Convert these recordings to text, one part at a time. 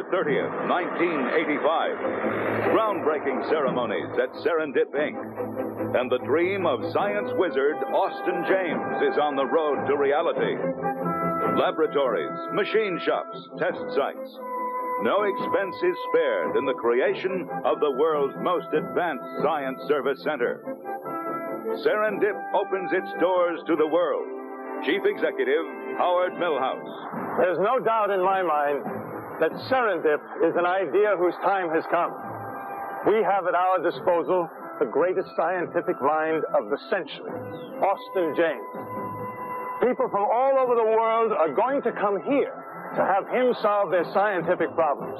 November 30th, 1985. Groundbreaking ceremonies at Serendip, Inc. And the dream of science wizard Austin James is on the road to reality. Laboratories, machine shops, test sites. No expense is spared in the creation of the world's most advanced science service center. Serendip opens its doors to the world. Chief Executive Howard Milhouse. There's no doubt in my mind that Serendip is an idea whose time has come. We have at our disposal the greatest scientific mind of the century, Austin James. People from all over the world are going to come here to have him solve their scientific problems.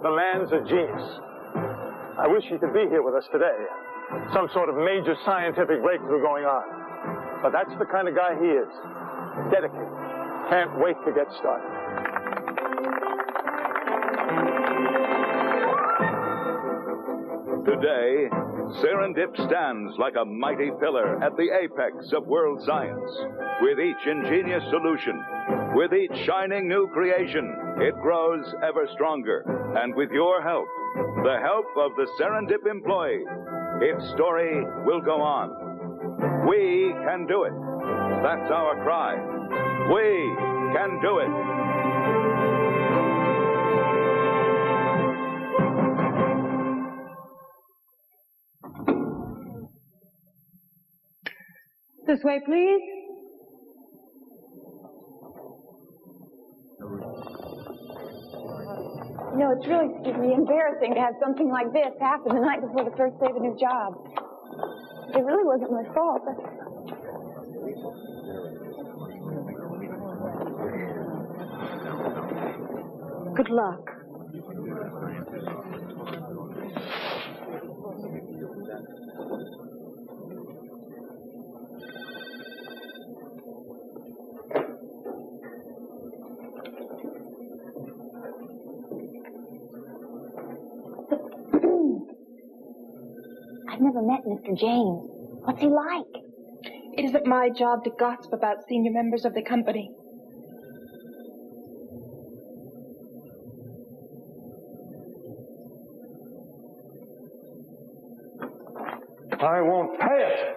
The man's a genius. I wish he could be here with us today. Some sort of major scientific breakthrough going on. But that's the kind of guy he is. Dedicated. Can't wait to get started. Today, Serendip stands like a mighty pillar at the apex of world science. With each ingenious solution, with each shining new creation, it grows ever stronger. And with your help, the help of the Serendip employee, its story will go on. We can do it. That's our cry. We can do it. This way, please. You know, it's really, embarrassing to have something like this happen the night before the first day of a new job. It really wasn't my fault. Good luck. I've never met Mr. James. What's he like? It isn't my job to gossip about senior members of the company. I won't pay it.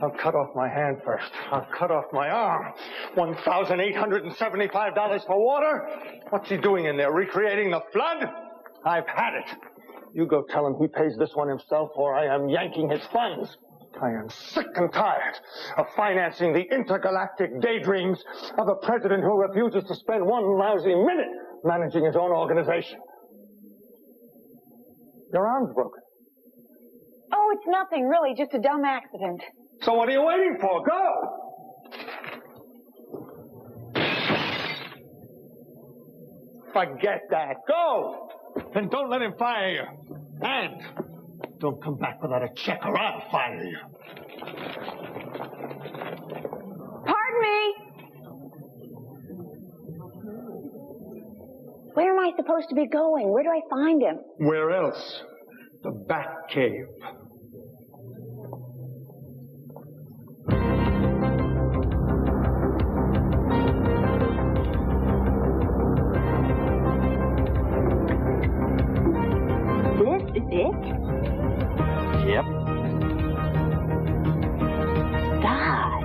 I'll cut off my hand first. I'll cut off my arm. $1,875 for water? What's he doing in there, recreating the flood? I've had it. You go tell him he pays this one himself, or I am yanking his funds. I am sick and tired of financing the intergalactic daydreams of a president who refuses to spend one lousy minute managing his own organization. Your arm's broken. Oh, it's nothing, really, just a dumb accident. So what are you waiting for? Go! Forget that. Go! And don't let him fire you. And don't come back without a check or I'll fire you. Pardon me! Where am I supposed to be going? Where do I find him? Where else? The Bat Cave. This is it? Yep. God.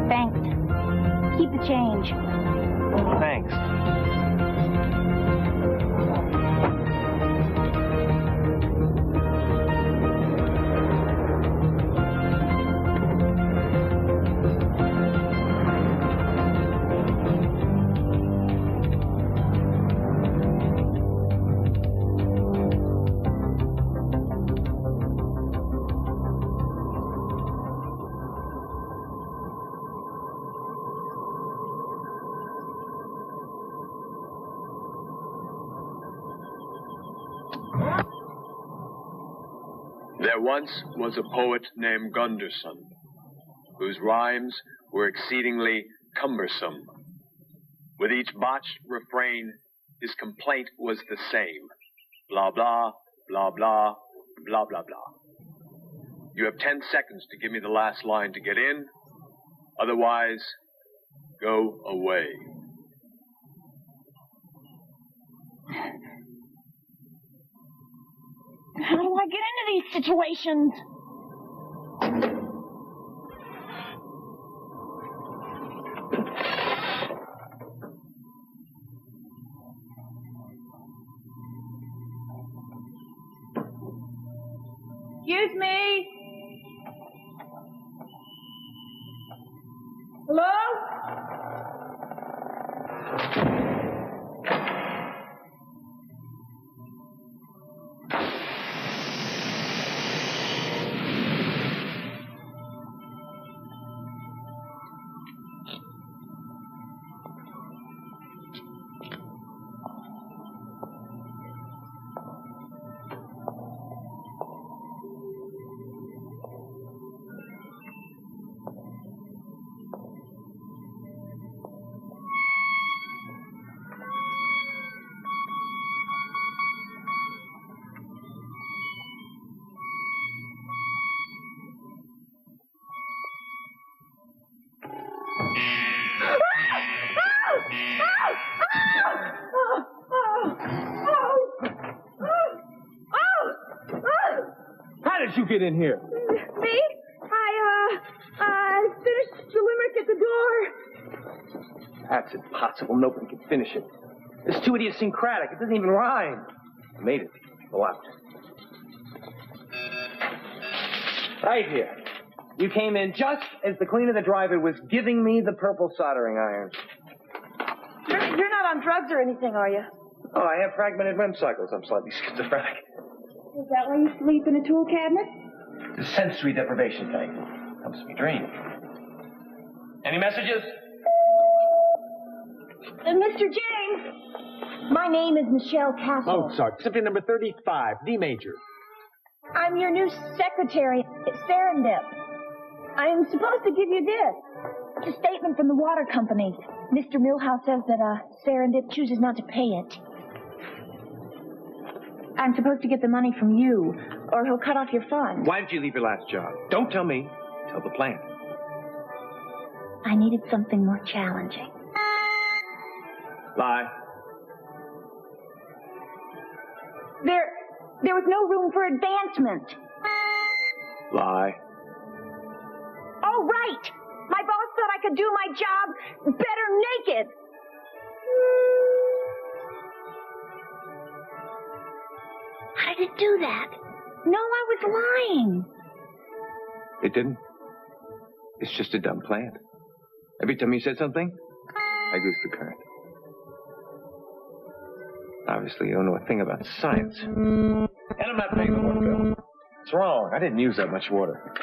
Thanks. Keep the change. Thanks. There once was a poet named Gunderson, whose rhymes were exceedingly cumbersome. With each botched refrain, his complaint was the same. Blah, blah, blah, blah, blah, blah, blah. You have 10 seconds to give me the last line to get in. Otherwise, go away. How do I get into these situations? Excuse me. Hello? How did you get in here? Me? I finished the limerick at the door. That's impossible. Nobody can finish it. It's too idiosyncratic. It doesn't even rhyme. I made it. Go out. Right here. You came in just as the cleaner the driver was giving me the purple soldering iron. You're not on drugs or anything, are you? Oh, I have fragmented REM cycles. I'm slightly schizophrenic. Is that why you sleep in a tool cabinet? It's a sensory deprivation thing. Helps me dream. Any messages? Mr. James, my name is Michelle Castle. Mozart. Symphony number 35, D major. I'm your new secretary at Serendip. I'm supposed to give you this. It's a statement from the water company. Mr. Milhouse says that Serendip chooses not to pay it. I'm supposed to get the money from you, or he'll cut off your funds. Why did you leave your last job? Don't tell me. Tell the plant. I needed something more challenging. Lie. There was no room for advancement. Lie. Oh, right! My boss thought I could do my job better naked. How did it do that? No, I was lying. It didn't. It's just a dumb plant. Every time you said something, I goose the current. Obviously, you don't know a thing about science. And I'm not paying the water bill. It's wrong. I didn't use that much water.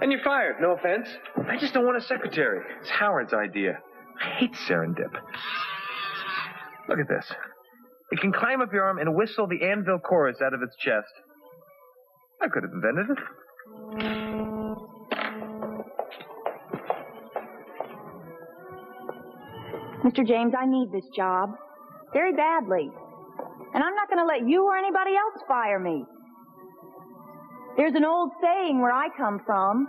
And you're fired. No offense. I just don't want a secretary. It's Howard's idea. I hate Serendip. Look at this. It can climb up your arm and whistle the Anvil chorus out of its chest. I could have invented it. Mr. James, I need this job. Very badly. And I'm not going to let you or anybody else fire me. There's an old saying where I come from.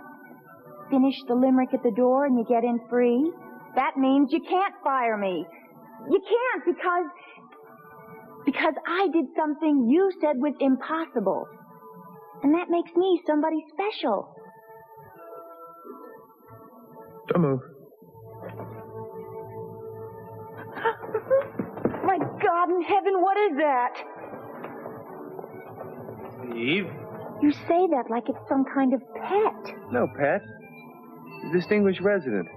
Finish the limerick at the door and you get in free. That means you can't fire me. You can't because I did something you said was impossible. And that makes me somebody special. Don't move. My God in heaven, what is that? Steve? You say that like it's some kind of pet. No, pet. A distinguished resident.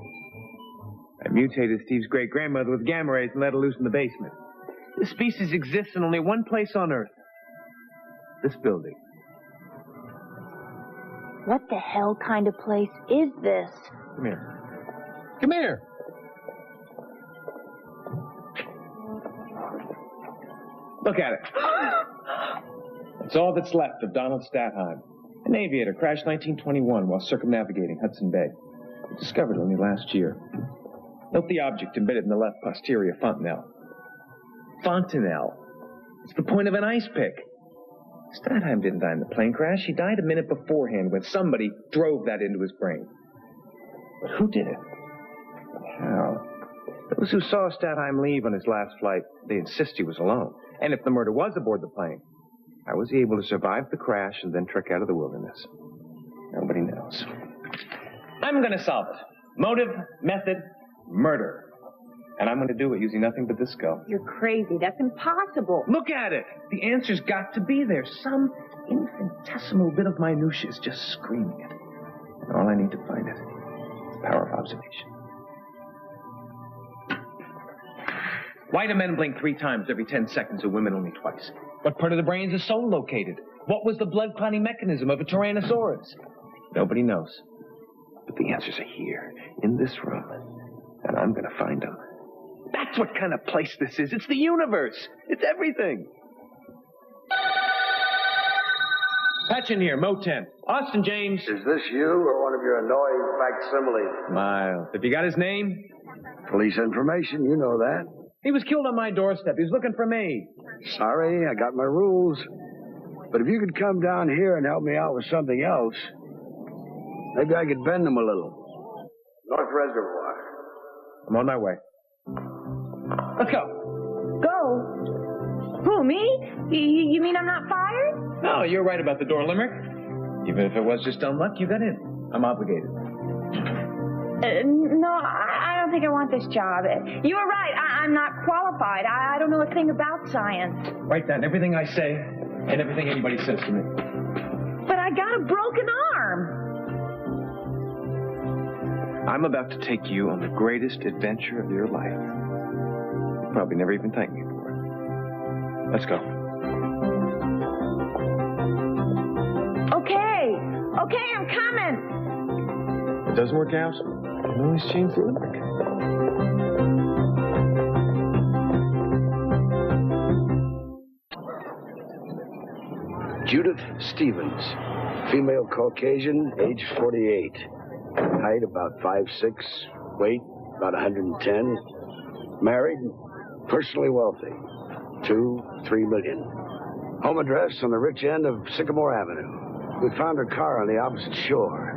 I mutated Steve's great-grandmother with gamma rays and let her loose in the basement. This species exists in only one place on Earth. This building. What the hell kind of place is this? Come here. Come here. Look at it. It's all that's left of Donald Statheim. An aviator crashed 1921 while circumnavigating Hudson Bay. Discovered only last year. Note the object embedded in the left posterior fontanelle. Fontanelle. It's the point of an ice pick. Statheim didn't die in the plane crash. He died a minute beforehand when somebody drove that into his brain. But who did it? How? Those who saw Statheim leave on his last flight, they insist he was alone. And if the murder was aboard the plane, How was he able to survive the crash and then trek out of the wilderness? Nobody knows. I'm going to solve it. Motive, method, murder. And I'm going to do it using nothing but this skull. You're crazy. That's impossible. Look at it. The answer's got to be there. Some infinitesimal bit of minutia is just screaming it. And all I need to find it is the power of observation. Why do men blink 3 times every 10 seconds and women only twice? What part of the brain is the soul located? What was the blood clotting mechanism of a Tyrannosaurus? Nobody knows. But the answers are here, in this room. And I'm going to find them. That's what kind of place this is. It's the universe. It's everything. Patch in here, Mo 10. Austin James. Is this you or one of your annoying facsimiles? Miles. If you got his name? Police information, you know that. He was killed on my doorstep. He was looking for me. Sorry, I got my rules. But if you could come down here and help me out with something else, maybe I could bend them a little. North Reservoir. I'm on my way. Let's go. Go? Who, me? You mean I'm not fired? No, you're right about the door limerick. Even if it was just dumb luck, you got in. I'm obligated. No, I don't think I want this job. You were right. I'm not qualified. I don't know a thing about science. Write down everything I say and everything anybody says to me. But I got a broken arm. I'm about to take you on the greatest adventure of your life. You'll probably never even thank me for it. Let's go. Okay, I'm coming. If it doesn't work out, I can always change the limerick. Judith Stevens, female Caucasian, age 48. Height about 5'6", weight about 110. Married, personally wealthy. 2-3 million. Home address on the rich end of Sycamore Avenue. We found her car on the opposite shore.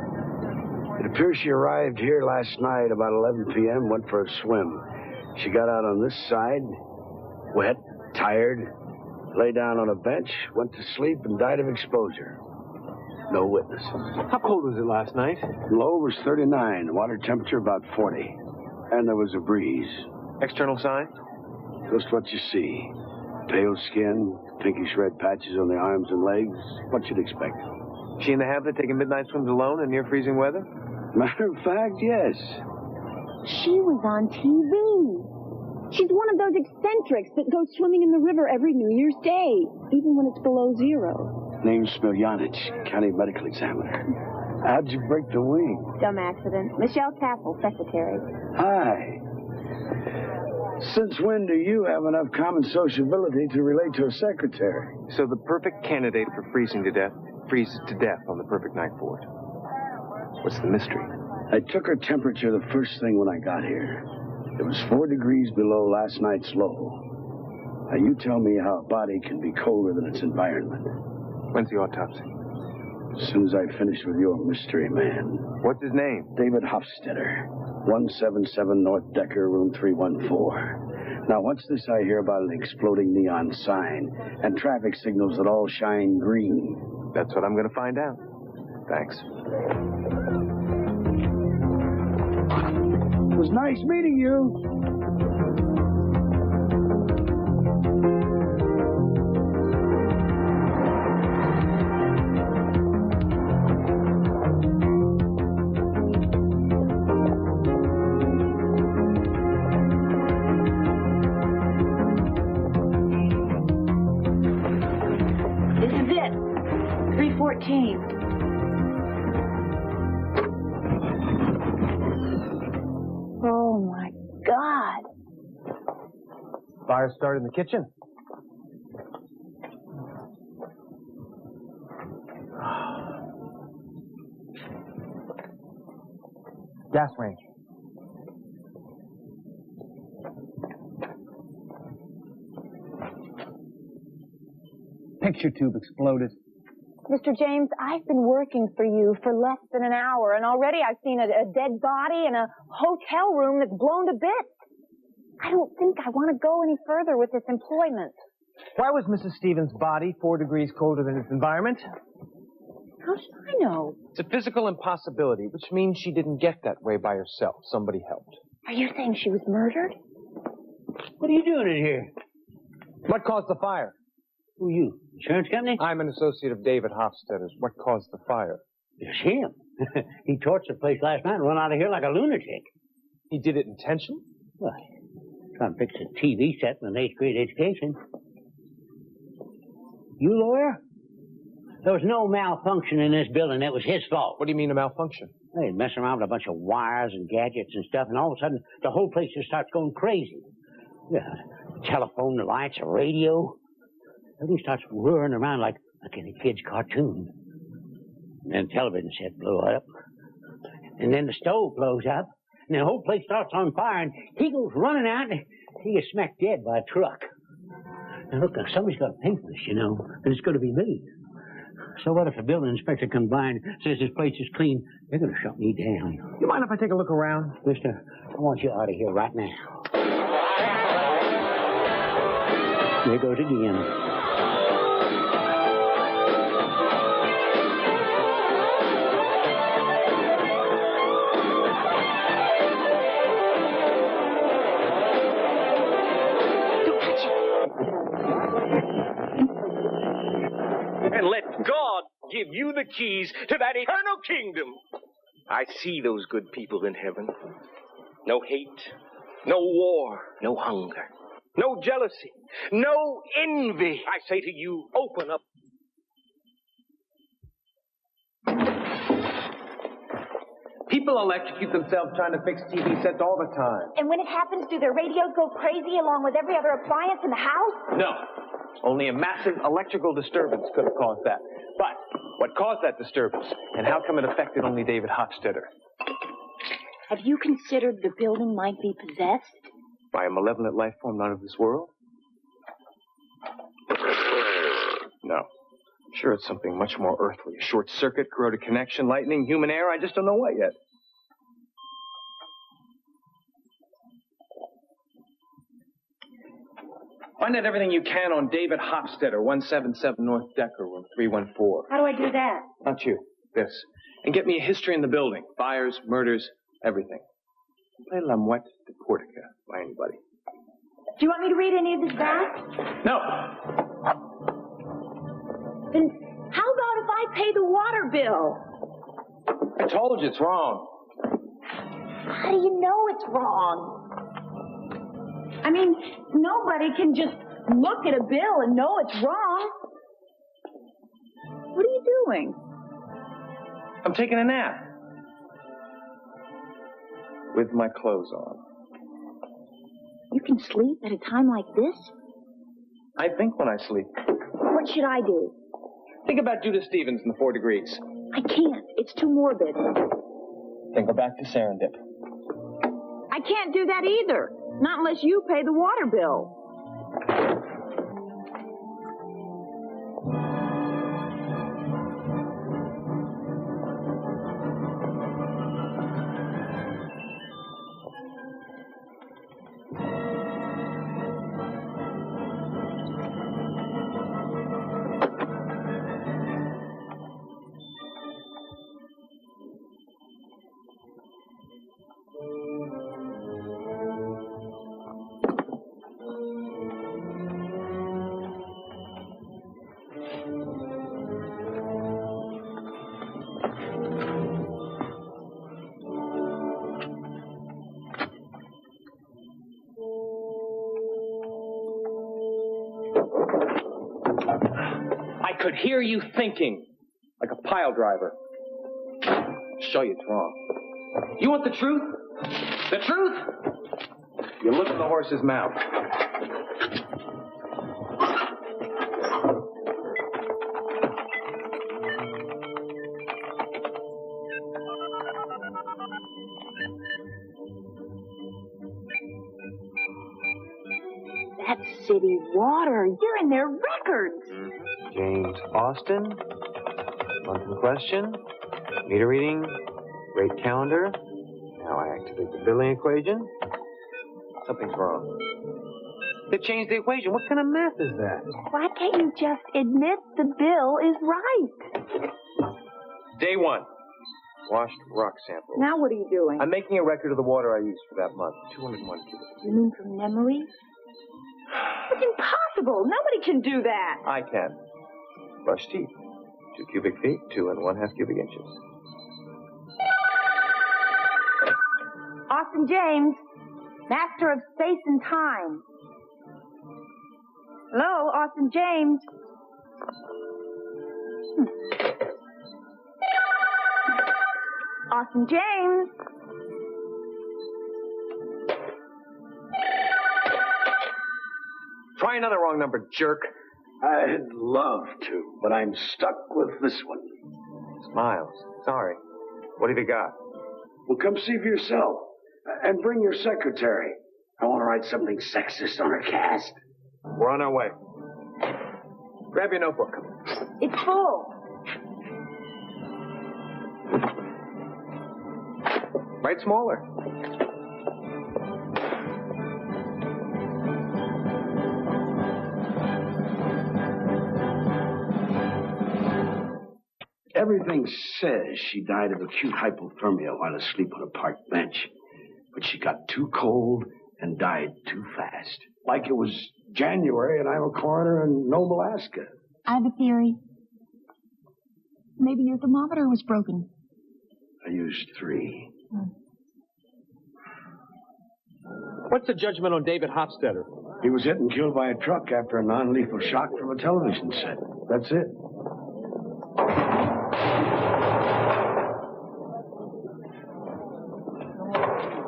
It appears she arrived here last night about 11 p.m., went for a swim. She got out on this side, wet, tired, lay down on a bench, went to sleep, and died of exposure. No witnesses. How cold was it last night? Low was 39, water temperature about 40. And there was a breeze. External signs? Just what you see. Pale skin, pinkish red patches on the arms and legs. What you'd expect. She in the habit of taking midnight swims alone in near freezing weather? Matter of fact, yes. She was on TV. She's one of those eccentrics that go swimming in the river every New Year's Day, even when it's below zero. Name's Smiljanic, county medical examiner. How'd you break the wing? Dumb accident. Michelle Castle, secretary. Hi. Since when do you have enough common sociability to relate to a secretary? So the perfect candidate for freezes to death on the perfect night for it. What's the mystery? I took her temperature the first thing when I got here. It was 4 degrees below last night's low. Now you tell me how a body can be colder than its environment. When's the autopsy? As soon as I finish with your mystery man. What's his name? David Hofstetter. 177 North Decker, room 314. Now, what's this I hear about an exploding neon sign and traffic signals that all shine green? That's what I'm going to find out. Thanks. It was nice meeting you. This is it. 314. Oh, my God. Fire started in the kitchen. Gas range. Picture tube exploded. Mr. James, I've been working for you for less than an hour, and already I've seen a dead body in a hotel room that's blown to bits. I don't think I want to go any further with this employment. Why was Mrs. Stevens' body 4 degrees colder than its environment? How should I know? It's a physical impossibility, which means she didn't get that way by herself. Somebody helped. Are you saying she was murdered? What are you doing in here? What caused the fire? Who are you? Insurance company? I'm an associate of David Hofstadter's. What caused the fire? It's him. He torched the place last night and run out of here like a lunatic. He did it intentionally? What? Trying to fix a TV set with an 8th grade education. You lawyer? There was no malfunction in this building. It was his fault. What do you mean a malfunction? They'd mess around with a bunch of wires and gadgets and stuff, and all of a sudden, the whole place just starts going crazy. Yeah, telephone, the lights, a radio. Everything starts whirring around like in a kid's cartoon. And then the television set blows up. And then the stove blows up. And the whole place starts on fire, and he goes running out, and he gets smacked dead by a truck. Now, look, somebody's got to pay for this, and it's going to be me. So what if the building inspector comes by and says this place is clean? They're going to shut me down. You mind if I take a look around? Mister, I want you out of here right now. There goes again. And let God give you the keys to that eternal kingdom. I see those good people in heaven. No hate, no war, no hunger, no jealousy, no envy. I say to you, open up. People electrocute themselves trying to fix TV sets all the time. And when it happens, do their radios go crazy along with every other appliance in the house? No. Only a massive electrical disturbance could have caused that. But what caused that disturbance, and how come it affected only David Hofstadter? Have you considered the building might be possessed? By a malevolent life form not of this world? No. I'm sure it's something much more earthly. A short circuit, corroded connection, lightning, human error. I just don't know what yet. Find out everything you can on David Hofstadter, 177 North Decker, room 314. How do I do that? Not you. This. And get me a history in the building. Fires, murders, everything. Play La Muerte de Portica by anybody. Do you want me to read any of this back? No. Then how about if I pay the water bill? I told you it's wrong. How do you know it's wrong? I mean, nobody can just look at a bill and know it's wrong. What are you doing? I'm taking a nap. With my clothes on. You can sleep at a time like this? I think when I sleep. What should I do? Think about Judith Stevens and the 4 degrees. I can't. It's too morbid. Then go back to Serendip. I can't do that either. Not unless you pay the water bill. I could hear you thinking, like a pile driver. I'll show you it's wrong. You want the truth? The truth? You look at the horse's mouth. That's city water. You're in their records. James Austin. Month in question. Meter reading. Rate calendar. Now I activate the billing equation. Something's wrong. They changed the equation. What kind of math is that? Why can't you just admit the bill is right? Day 1. Washed rock sample. Now what are you doing? I'm making a record of the water I used for that month. 201 cubic. You mean from memory? It's impossible. Nobody can do that. I can. Brush teeth. 2 cubic feet, 2 1/2 cubic inches. Austin James, master of space and time. Hello, Austin James. Austin James. Try another wrong number, jerk. I'd love to, but I'm stuck with this one. Miles, sorry. What have you got? Well, come see for yourself. And bring your secretary. I want to write something sexist on her cast. We're on our way. Grab your notebook. It's full. Write smaller. Everything says she died of acute hypothermia while asleep on a park bench. But she got too cold and died too fast. Like it was January and I'm a coroner in Nome, Alaska. I have a theory. Maybe your thermometer was broken. I used 3. What's the judgment on David Hofstetter? He was hit and killed by a truck after a non-lethal shock from a television set. That's it.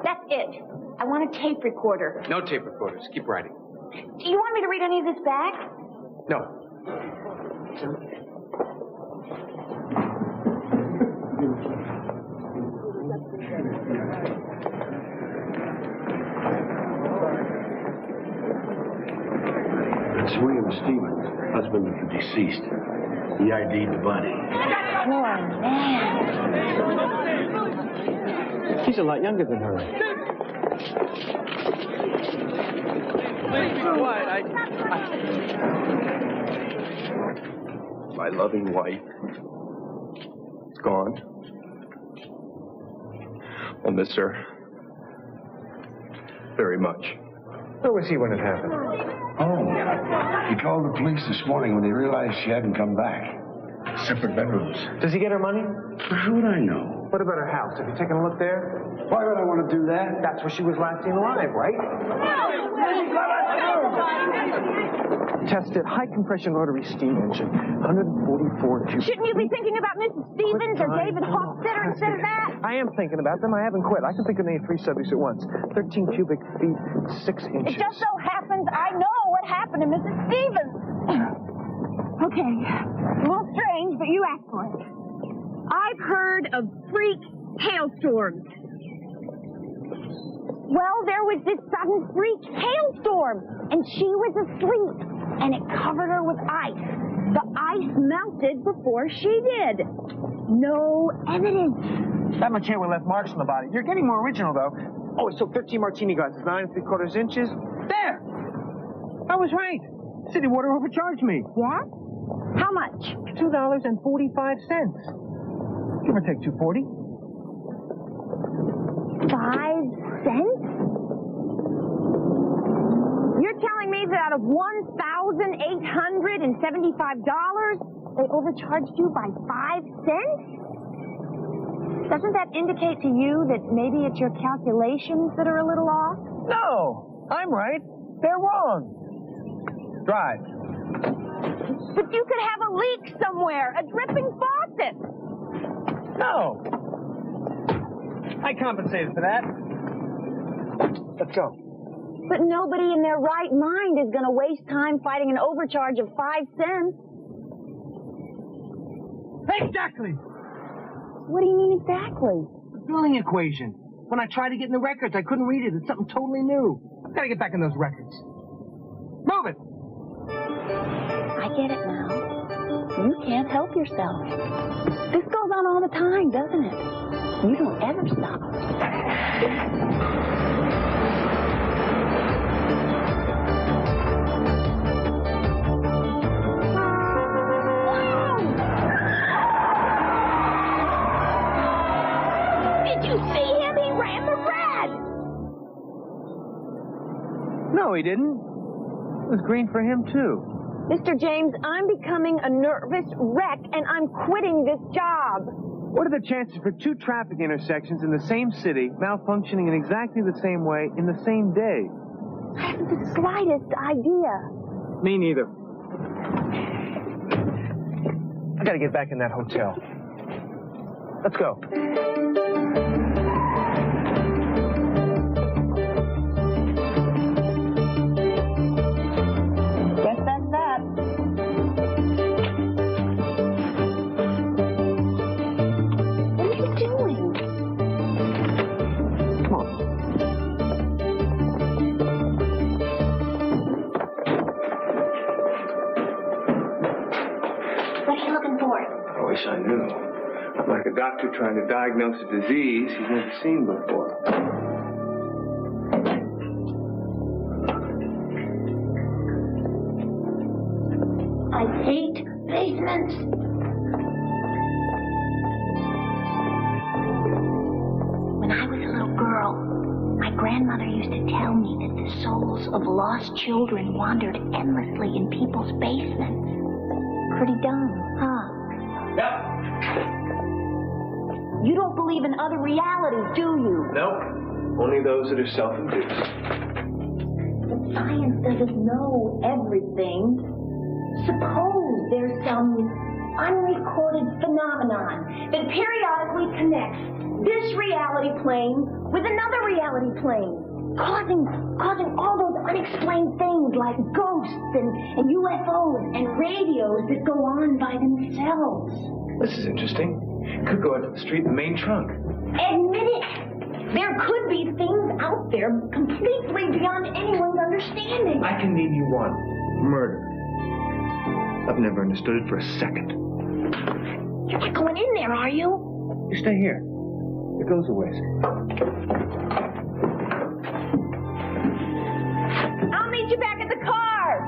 That's it. I want a tape recorder. No tape recorders. Keep writing. Do you want me to read any of this back? No. It's William Stevens, husband of the deceased. He ID'd the body. Poor man. He's a lot younger than her. What? My loving wife is gone. I'll miss her very much. Where was he when it happened? Oh, he called the police this morning when he realized she hadn't come back. Separate bedrooms. Does he get her money? How would I know? What about her house? Have you taken a look there? Why would I want to do that? That's where she was last seen alive, right? Tested high compression rotary steam engine, 144 cubic. Shouldn't you be thinking about Mrs. Stevens or David Hofstetter instead of that? I am thinking about them. I haven't quit. I can think of name 3 subjects at once. 13 cubic feet, 6 inches. It just so happens I know what happened to Mrs. Stevens. Okay. A little strange, but you asked for it. I've heard of freak hailstorms. Well, there was this sudden freak hailstorm, and she was asleep, and it covered her with ice. The ice melted before she did. No evidence. That much hair would left marks on the body. You're getting more original, though. Oh, it took 13 martini glasses, 9 3/4 inches. There! I was right. City Water overcharged me. Yeah? How much? $2.45. Give or take $2.40. 5 cents? You're telling me that out of $1,875, they overcharged you by 5 cents? Doesn't that indicate to you that maybe it's your calculations that are a little off? No, I'm right. They're wrong. Drive. But you could have a leak somewhere, a dripping faucet. No. I compensated for that. Let's go. But nobody in their right mind is going to waste time fighting an overcharge of 5 cents. Exactly. What do you mean exactly? The billing equation. When I tried to get in the records, I couldn't read it. It's something totally new. I've got to get back in those records. Move it. I get it now. You can't help yourself. This goes on all the time, doesn't it? You don't ever stop. Did you see him? He ran the red. No, he didn't. It was green for him, too. Mr. James, I'm becoming a nervous wreck, and I'm quitting this job. What are the chances for two traffic intersections in the same city malfunctioning in exactly the same way in the same day? I haven't the slightest idea. Me neither. I gotta get back in that hotel. Let's go. Guess that's that. What are you doing? Come on. What are you looking for? I wish I knew. I'm like a doctor trying to diagnose a disease he's never seen before. I hate basements. When I was a little girl, my grandmother used to tell me that the souls of lost children wandered endlessly in people's basements. Pretty dumb, huh? Yep. You don't believe in other realities, do you? Nope. Only those that are self-induced. But science doesn't know everything. Suppose there's some unrecorded phenomenon that periodically connects this reality plane with another reality plane, causing all those unexplained things like ghosts and UFOs and radios that go on by themselves. This is interesting. Could go out to the street in the main trunk. Admit it. There could be things out there completely beyond anyone's understanding. I can name you one. Murder. I've never understood it for a second. You're not going in there, are you? You stay here. It goes a ways. I'll meet you back at the car.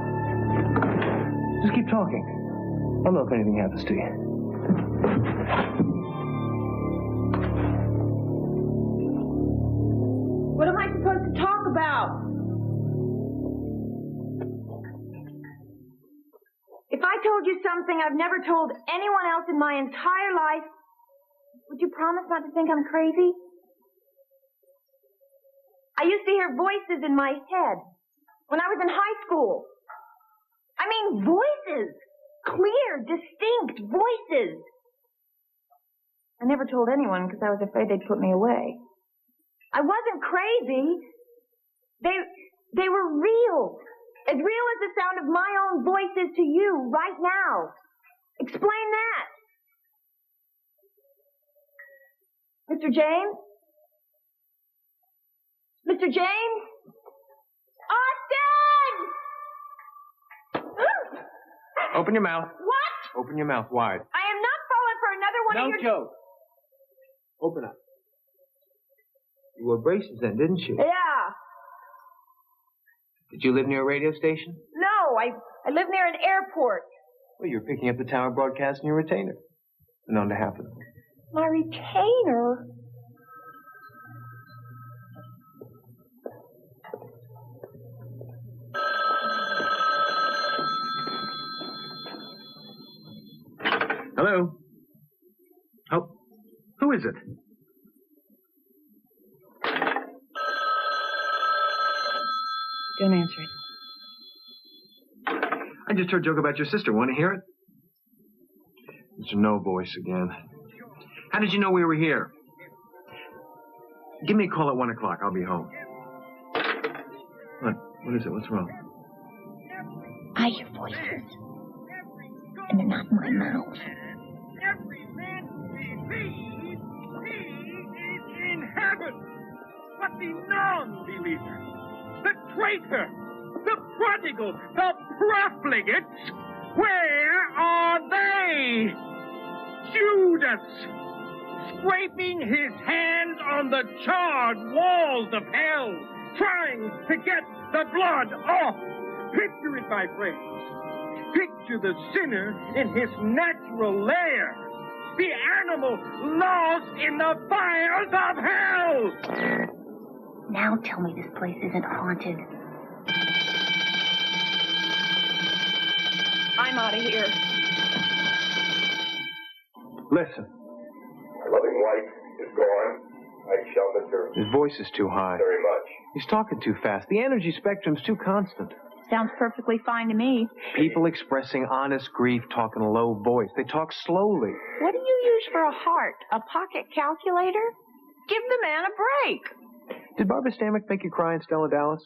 Just keep talking. I'll know if anything happens to you. What am I supposed to talk about? If I told you something I've never told anyone else in my entire life, would you promise not to think I'm crazy? I used to hear voices in my head when I was in high school. I mean, voices. Clear, distinct voices. I never told anyone because I was afraid they'd put me away. I wasn't crazy. They were real. As real as the sound of my own voice is to you right now. Explain that. Mr. James? Mr. James? Austin! Open your mouth. What? Open your mouth wide. I am not falling for another one of your... No joke. Open up. You wore braces then, didn't you? Yeah. Did you live near a radio station? No, I live near an airport. Well, you were picking up the tower broadcast in your retainer. And on to half of them. My retainer? Hello? Oh, who is it? Don't answer it. I just heard a joke about your sister. Want to hear it? Mr. No Voice again. How did you know we were here? Give me a call at 1 o'clock. I'll be home. What is it? What's wrong? I hear voices. And they're not in my mouth. Every man who believes he is in heaven. But the non-believers, the traitor, the prodigal, the profligates, where are they? Judas, scraping his hands on the charred walls of hell, trying to get the blood off. Picture it, my friends. Picture the sinner in his natural lair, the animal lost in the fires of hell. Now tell me this place isn't haunted. I'm out of here. Listen. My loving wife is gone. I shall miss her His voice is too high. very much. He's talking too fast. The energy spectrum's too constant. Sounds perfectly fine to me. People expressing honest grief talk in a low voice. They talk slowly. What do you use for a heart? A pocket calculator? Give the man a break. Did Barbara Stanwyck make you cry in Stella Dallas?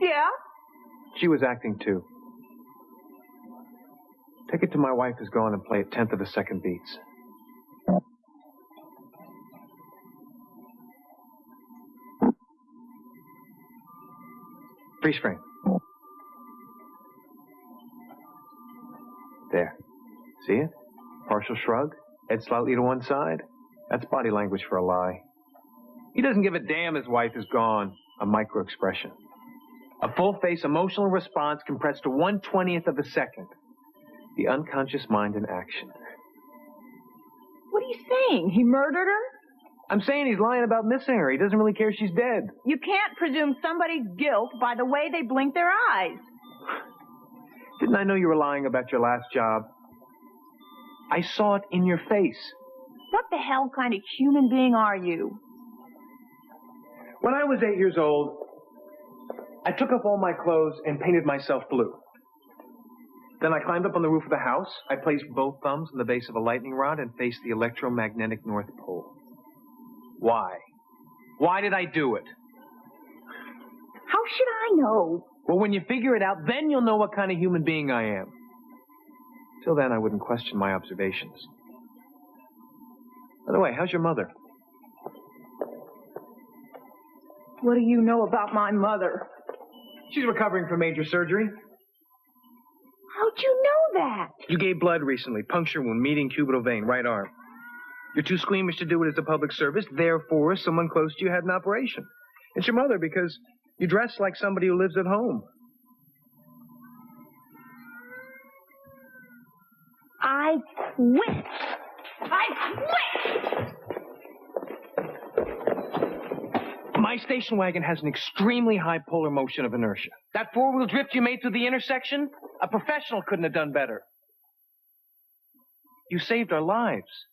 Yeah? She was acting too. Take it to My Wife Is Gone and play it 1/10 of a second beats. Freeze frame. There. See it? Partial shrug, head slightly to one side. That's body language for a lie. He doesn't give a damn his wife is gone. A micro-expression. A full-face emotional response compressed to 1/20th of a second. The unconscious mind in action. What are you saying? He murdered her? I'm saying he's lying about missing her. He doesn't really care she's dead. You can't presume somebody's guilt by the way they blink their eyes. Didn't I know you were lying about your last job? I saw it in your face. What the hell kind of human being are you? When I was 8 years old, I took up all my clothes and painted myself blue. Then I climbed up on the roof of the house. I placed both thumbs in the base of a lightning rod and faced the electromagnetic North Pole. Why? Why did I do it? How should I know? Well, when you figure it out, then you'll know what kind of human being I am. Till then, I wouldn't question my observations. By the way, how's your mother? What do you know about my mother? She's recovering from major surgery. How'd you know that? You gave blood recently. Puncture wound, median cubital vein, right arm. You're too squeamish to do it as a public service. Therefore, someone close to you had an operation. It's your mother because you dress like somebody who lives at home. I quit. I quit! My station wagon has an extremely high polar motion of inertia. That four-wheel drift you made through the intersection, a professional couldn't have done better. You saved our lives.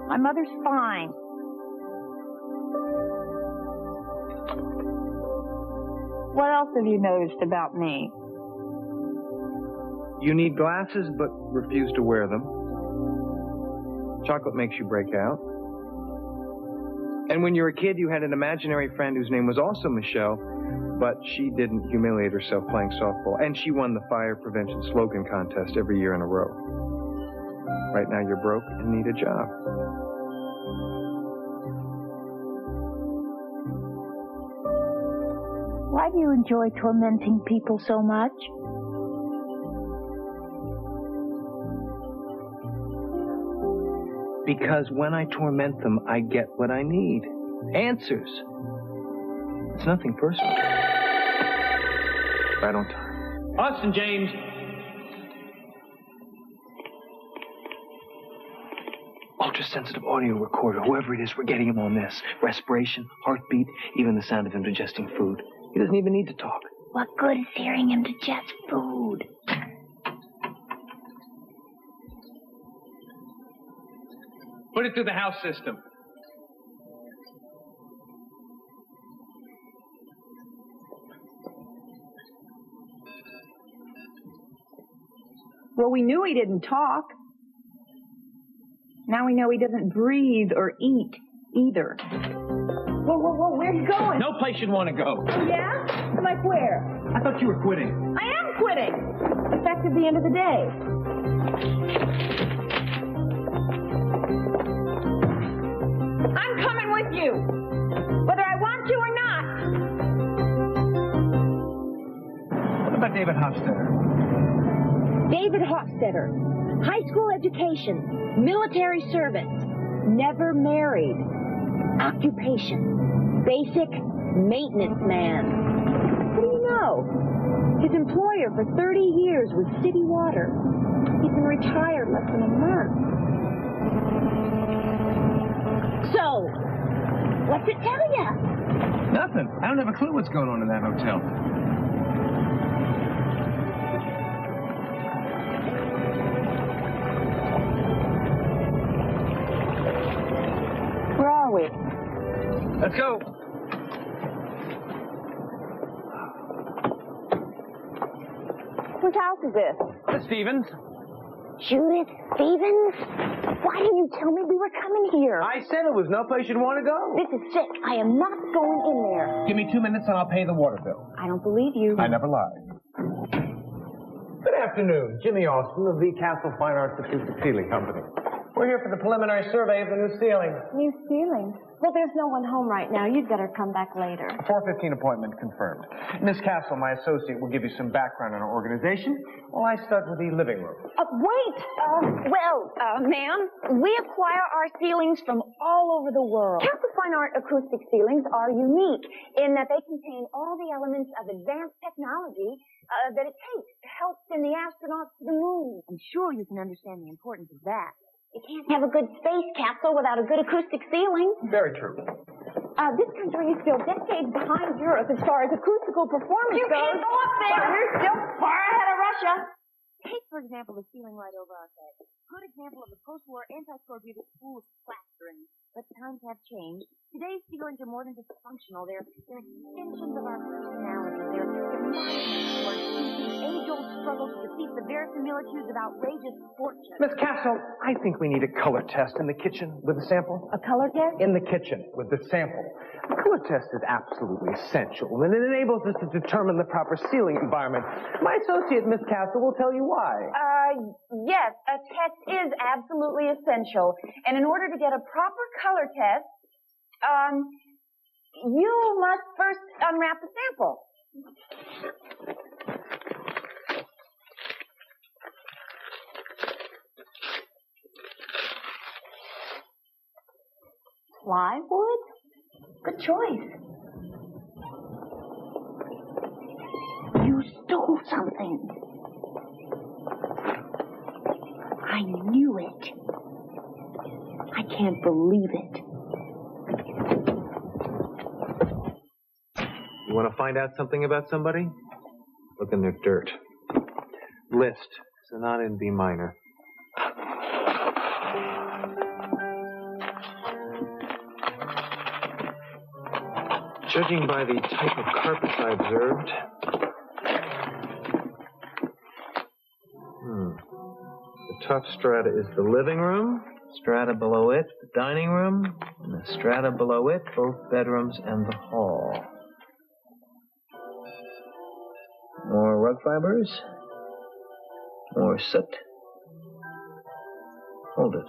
My mother's fine. What else have you noticed about me? You need glasses, but refuse to wear them. Chocolate makes you break out. And when you were a kid, you had an imaginary friend whose name was also Michelle, but she didn't humiliate herself playing softball. And she won the fire prevention slogan contest every year in a row. Right now you're broke and need a job. Why do you enjoy tormenting people so much? Because when I torment them, I get what I need. Answers. It's nothing personal. Right on time. Austin James. Ultra-sensitive audio recorder. Whoever it is, we're getting him on this. Respiration, heartbeat, even the sound of him digesting food. He doesn't even need to talk. What good is hearing him digest food? Put it through the house system. Well, we knew he didn't talk. Now we know he doesn't breathe or eat either. Whoa, whoa, whoa, where are you going? No place you'd want to go. Yeah? Like where? I thought you were quitting. I am quitting. Effective the end of the day. I'm coming with you, whether I want to or not. What about David Hofstadter? David Hofstadter, high school education, military service, never married, occupation, Basic maintenance man. What do you know? His employer for 30 years was City Water. He's been retired less than a month. So, what's it tell you? Nothing. I don't have a clue what's going on in that hotel. Where are we? Let's go. Whose house is this? Stevens. Judith Stevens? Why didn't you tell me we were coming here? I said it was no place you'd want to go. This is sick. I am not going in there. Give me 2 minutes and I'll pay the water bill. I don't believe you. I never lie. Good afternoon. Jimmy Austin of the Castle Fine Arts Acoustic Ceiling Company. We're here for the preliminary survey of the new ceiling. New ceiling? Well, there's no one home right now. You'd better come back later. 4:15 appointment confirmed. Miss Castle, my associate, will give you some background on our organization while I start with the living room. Wait! Ma'am, we acquire our ceilings from all over the world. Castle Fine Art acoustic ceilings are unique in that they contain all the elements of advanced technology that it takes to help send the astronauts to the moon. I'm sure you can understand the importance of that. You can't have a good space capsule without a good acoustic ceiling. Very true. This country is still decades behind Europe as far as acoustical performance goes. You can't go up there. We're still far ahead of Russia. Take, for example, the ceiling right over our head. Good example of the post-war anti-scorbutic school plastering. But times have changed. Today's ceilings are more than just functional. They're extensions of our personality. They're age-old struggle to defeat the verisimilitudes of outrageous fortune. Miss Castle, I think we need a color test in the kitchen with the sample. A color test? In the kitchen with the sample. A color test is absolutely essential, and it enables us to determine the proper ceiling environment. My associate, Miss Castle, will tell you why. Yes, a test is absolutely essential. And in order to get a proper color test, you must first unwrap the sample. Plywood? Good choice. You stole something. I knew it. I can't believe it. You want to find out something about somebody? Look in their dirt. List, sonata in B minor. Judging by the type of carpets I observed, the top strata is the living room, strata below it, the dining room, and the strata below it, both bedrooms and the hall. More rug fibers, more soot. Hold it.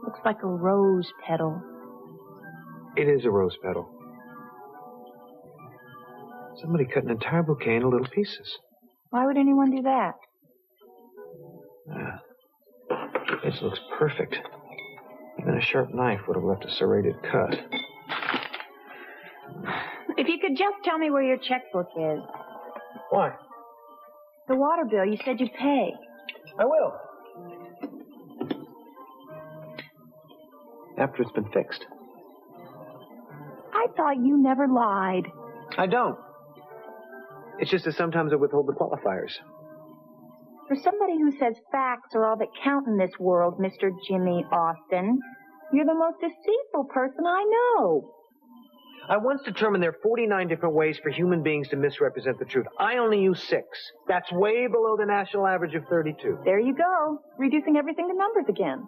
Looks like a rose petal. It is a rose petal. Somebody cut an entire bouquet into little pieces. Why would anyone do that? This looks perfect. Even a sharp knife would have left a serrated cut. If you could just tell me where your checkbook is. Why? The water bill, you said you'd pay. I will. After it's been fixed. I thought you never lied. I don't. It's just that sometimes I withhold the qualifiers. For somebody who says facts are all that count in this world, Mr. Jimmy Austin, you're the most deceitful person I know. I once determined there are 49 different ways for human beings to misrepresent the truth. I only use 6. That's way below the national average of 32. There you go, reducing everything to numbers again.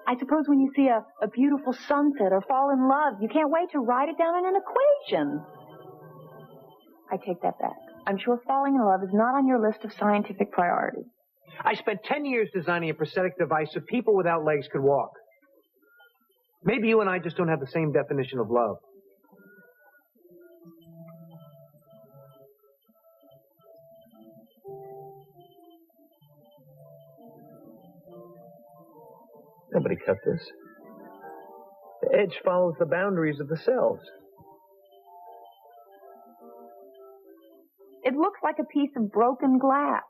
I suppose when you see a beautiful sunset or fall in love, you can't wait to write it down in an equation. I take that back. I'm sure falling in love is not on your list of scientific priorities. I spent 10 years designing a prosthetic device so people without legs could walk. Maybe you and I just don't have the same definition of love. Nobody cut this. edge follows the boundaries of the cells. It looks like a piece of broken glass.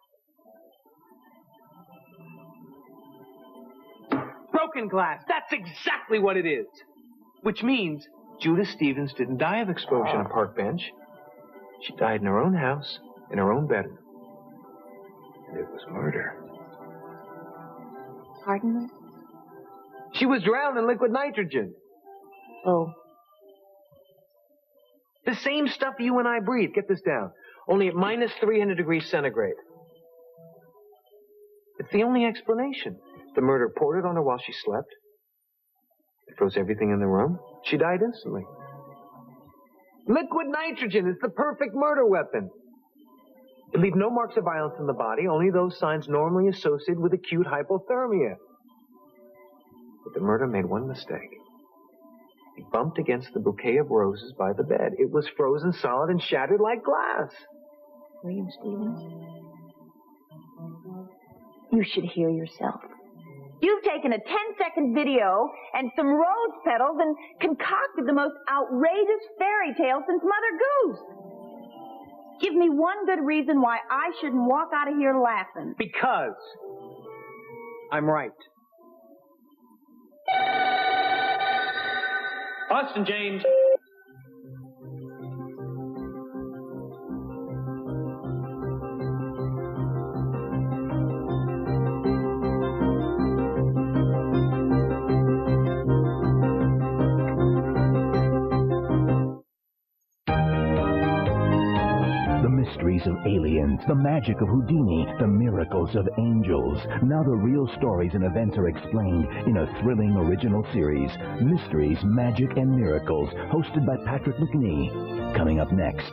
Broken glass. That's exactly what it is. Which means Judith Stevens didn't die of exposure on a park bench. She died in her own house, in her own bedroom. And it was murder. Pardon me? She was drowned in liquid nitrogen. Oh. The same stuff you and I breathe. Get this down. Only at minus 300 degrees centigrade. It's the only explanation. The murderer poured it on her while she slept. It froze everything in the room. She died instantly. Liquid nitrogen is the perfect murder weapon. It leaves no marks of violence in the body, only those signs normally associated with acute hypothermia. But the murderer made one mistake. He bumped against the bouquet of roses by the bed. It was frozen solid and shattered like glass. William Stevens, you should hear yourself. You've taken a 10-second video and some rose petals and concocted the most outrageous fairy tale since Mother Goose. Give me one good reason why I shouldn't walk out of here laughing. Because I'm right. Austin James. Mysteries of aliens, the magic of Houdini, the miracles of angels. Now the real stories and events are explained in a thrilling original series, Mysteries, Magic, and Miracles, hosted by Patrick McNee. Coming up next.